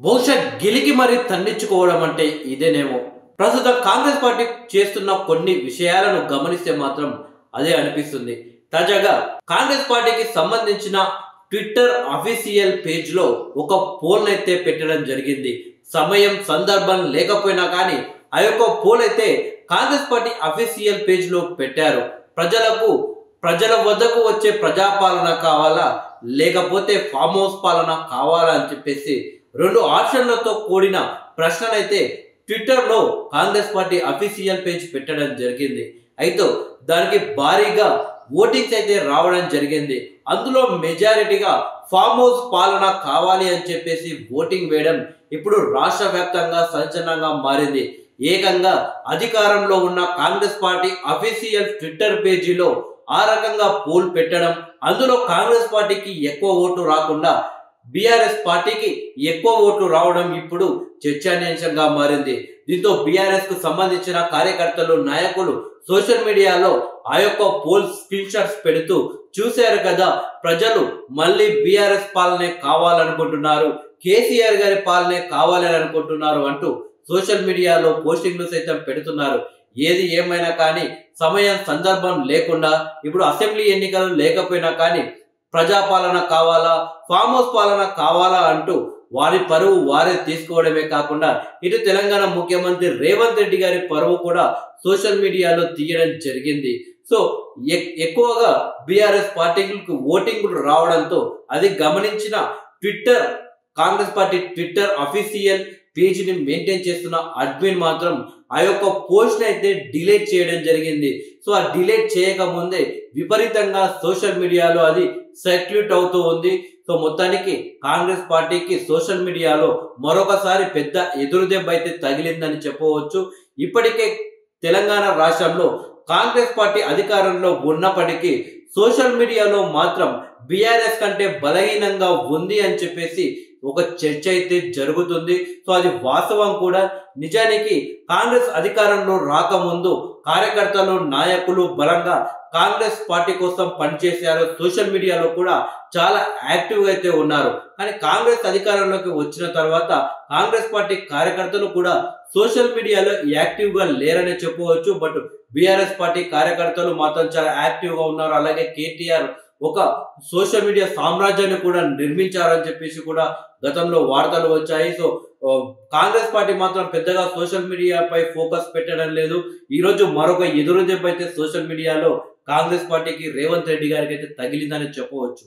బహుశా గెలికి మరి తండించుకోవడం అంటే ఇదేనేమో. ప్రస్తుతం కాంగ్రెస్ పార్టీ చేస్తున్న కొన్ని విషయాలను గమనిస్తే మాత్రం అదే అనిపిస్తుంది. తాజాగా కాంగ్రెస్ పార్టీకి సంబంధించిన ట్విట్టర్ అఫీషియల్ పేజ్‌లో ఒక పోల్ అయితే పెట్టడం జరిగింది. సమయం, సందర్భం లేకపోయినా కానీ ఆ యొక్క పోల్ అయితే కాంగ్రెస్ పార్టీ అఫీషియల్ పేజ్‌లో పెట్టారు. ప్రజల వద్దకు వచ్చే ప్రజాపాలన కావాలా? లేకపోతే ఫామ్ హౌస్ పాలన కావాలా? అని చెప్పేసి 2 ఆప్షన్లతో కూడిన ప్రశ్ననైతే ట్విట్టర్‌లో కాంగ్రెస్ పార్టీ అఫీషియల్ పేజ్ పెట్టడం జరిగింది. అయితే దానికి భారీగా ఓటింగ్స్ అయితే రావడం జరిగింది. అందులో మెజారిటీగా ఫామ్ హౌస్ పాలన కావాలి అని చెప్పేసి ఓటింగ్ వేయడం ఇప్పుడు రాష్ట్ర వ్యాప్తంగా సంచలనంగా మారింది. ఏకంగా అధికారంలో ఉన్న కాంగ్రెస్ పార్టీ అఫీషియల్ ట్విట్టర్ పేజీలో ఆ రకంగా పోల్ పెట్టడం, అందులో కాంగ్రెస్ పార్టీకి ఎక్కువ ఓట్లు రాకుండా బీఆర్ఎస్ పార్టీకి ఎక్కువ ఓట్లు రావడం ఇప్పుడు చర్చనీయాంశంగా మారింది. దీంతో బీఆర్ఎస్ కు సంబంధించిన కార్యకర్తలు, నాయకులు సోషల్ మీడియాలో ఆ యొక్క పోల్ స్క్రీన్ షాట్స్ పెడుతూ, చూశారు కదా, ప్రజలు మళ్ళీ బీఆర్ఎస్ పాలనే కావాలనుకుంటున్నారు, కేసీఆర్ గారి పాలనే కావాలని అనుకుంటున్నారు అంటూ సోషల్ మీడియాలో పోస్టింగ్లు సైతం పెడుతున్నారు. ఏది ఏమైనా కానీ సమయం, సందర్భం లేకుండా ఇప్పుడు అసెంబ్లీ ఎన్నికలు లేకపోయినా కానీ ప్రజాపాలన కావాలా, ఫామ్ హౌస్ పాలన కావాలా అంటూ వారి పరువు వారే తీసుకోవడమే కాకుండా ఇటు తెలంగాణ ముఖ్యమంత్రి రేవంత్ రెడ్డి గారి పరువు కూడా సోషల్ మీడియాలో తీయడం జరిగింది. సో ఎక్కువగా బీఆర్ఎస్ పార్టీలకు ఓటింగ్లు రావడంతో అది గమనించిన Twitter Congress party Twitter official పేజీని మెయింటైన్ చేస్తున్న అడ్మిన్ మాత్రం ఆ యొక్క పోస్ట్ అయితే డిలీట్ చేయడం జరిగింది. సో ఆ డిలీట్ చేయకముందే విపరీతంగా సోషల్ మీడియాలో అది సర్క్యూట్ అవుతూ ఉంది. సో మొత్తానికి కాంగ్రెస్ పార్టీకి సోషల్ మీడియాలో మరొకసారి పెద్ద ఎదురుదెబ్బ అయితే తగిలిందని చెప్పవచ్చు. ఇప్పటికే తెలంగాణ రాష్ట్రంలో కాంగ్రెస్ పార్టీ అధికారంలో ఉన్నప్పటికీ సోషల్ మీడియాలో మాత్రం బీఆర్ఎస్ కంటే బలహీనంగా ఉంది అని చెప్పేసి ఒక చర్చ అయితే జరుగుతుంది. సో అది వాస్తవం కూడా. నిజానికి కాంగ్రెస్ అధికారంలో రాకముందు కార్యకర్తలు, నాయకులు బలంగా కాంగ్రెస్ పార్టీ కోసం పనిచేశారు. సోషల్ మీడియాలో కూడా చాలా యాక్టివ్గా అయితే ఉన్నారు. కానీ కాంగ్రెస్ అధికారంలోకి వచ్చిన తర్వాత కాంగ్రెస్ పార్టీ కార్యకర్తలు కూడా సోషల్ మీడియాలో యాక్టివ్గా లేరనే చెప్పవచ్చు. బట్ బీఆర్ఎస్ పార్టీ కార్యకర్తలు మాత్రం చాలా యాక్టివ్గా ఉన్నారు. అలాగే కేటీఆర్ ఒక సోషల్ మీడియా సామ్రాజ్యాన్ని కూడా నిర్మించారని చెప్పేసి కూడా గతంలో వార్తలు వచ్చాయి. సో కాంగ్రెస్ పార్టీ మాత్రం పెద్దగా సోషల్ మీడియాపై ఫోకస్ పెట్టడం లేదు. ఈ రోజు మరొక ఎదురు దెబ్బ అయితే సోషల్ మీడియాలో కాంగ్రెస్ పార్టీకి రేవంత్ రెడ్డి గారికి అయితే తగిలిందని చెప్పవచ్చు.